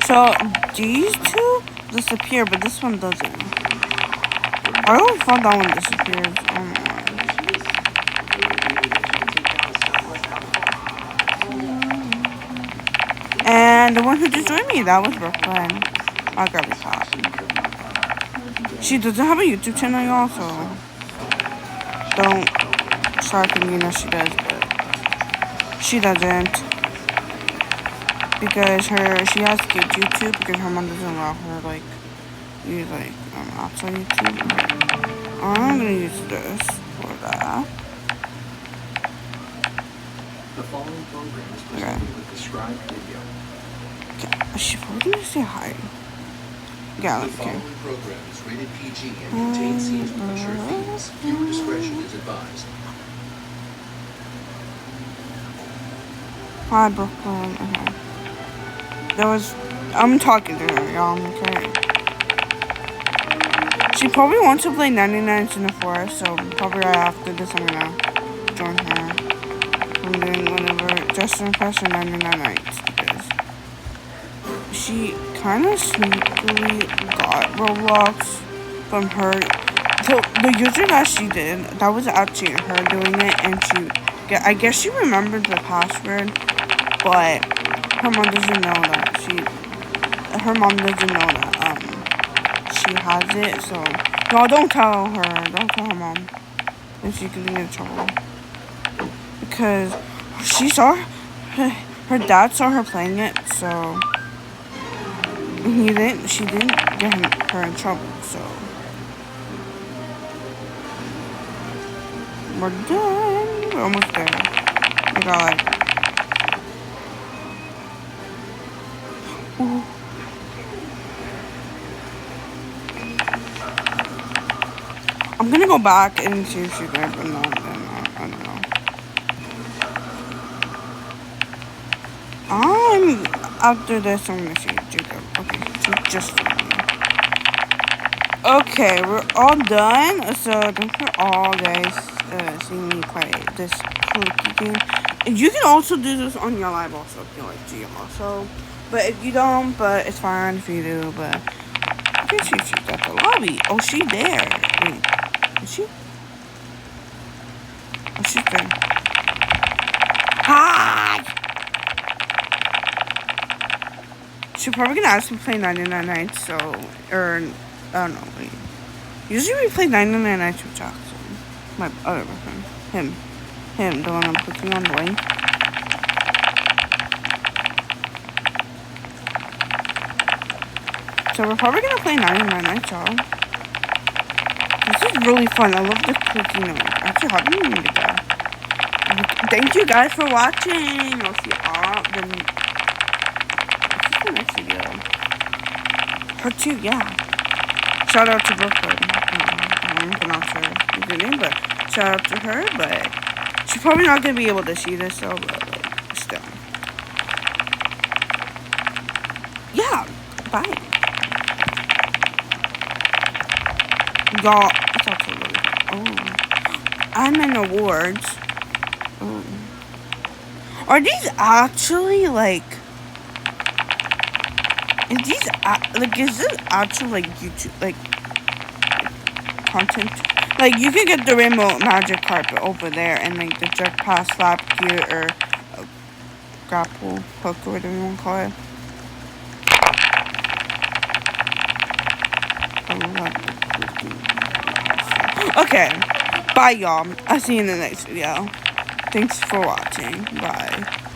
So these two disappear, but this one doesn't. I always thought that one disappears. I don't know why. And the one who just joined me, that was Brooklyn. I'll grab a top. She doesn't have a YouTube channel, y'all, so don't start thinking that she does, but she doesn't. Because she has to get YouTube because her mom doesn't allow her, like, use, like, outside YouTube. I'm gonna use this for that. The following program is presented with described video. Okay, she's probably gonna say hi. Yeah, The following program is rated PG and contains scenes with mature themes. Viewer discretion is advised. Hi, Brooklyn. Okay. I'm talking to her, y'all. Okay. She probably wants to play 99s in the forest, so probably right after this, I'm gonna join her. I'm doing whatever, just an impression 99 nights because she kind of sneakily got Roblox from her. The user that she did, that was actually her doing it, and I guess she remembered the password, but her mom doesn't know that she has it, so no, don't tell her mom if she can get in trouble, because she saw her dad saw her playing it, so she didn't get her in trouble, so we're done. We're almost there. We got like I'm gonna go back and see if she's there, but no, I don't know. After this, I'm gonna see Jacob. Okay, so just okay, we're all done. So thanks for all guys seeing me play this clicky game. And you can also do this on your live also if you like to also. But if you don't, but it's fine if you do. But I can see if she's at the lobby. Oh, she's there. Wait, is she? Oh, she's there. Hi! She's probably gonna ask me to play 99 nights, so, or, I don't know, wait. Usually we play 99 nights with Jackson. My other boyfriend. Him, the one I'm clicking on the link. So we're probably gonna play 99 nights, y'all. This is really fun. I love the clicking note. Actually, how do you even get that? Thank you guys for watching. I'll see y'all the next video. Part 2, yeah. Shout out to Brooklyn. I'm not sure her name, but shout out to her. But she's probably not gonna be able to see this, so but like, still. Yeah. Bye. Y'all, it's also really fun. Oh, I'm in awards. Oh. Are these actually like? Is this actual like YouTube like content? Like you can get the rainbow magic carpet over there and like the jerk pass slap gear or grapple hook or whatever you want to call it. Okay, bye y'all. I'll see you in the next video. Thanks for watching. Bye.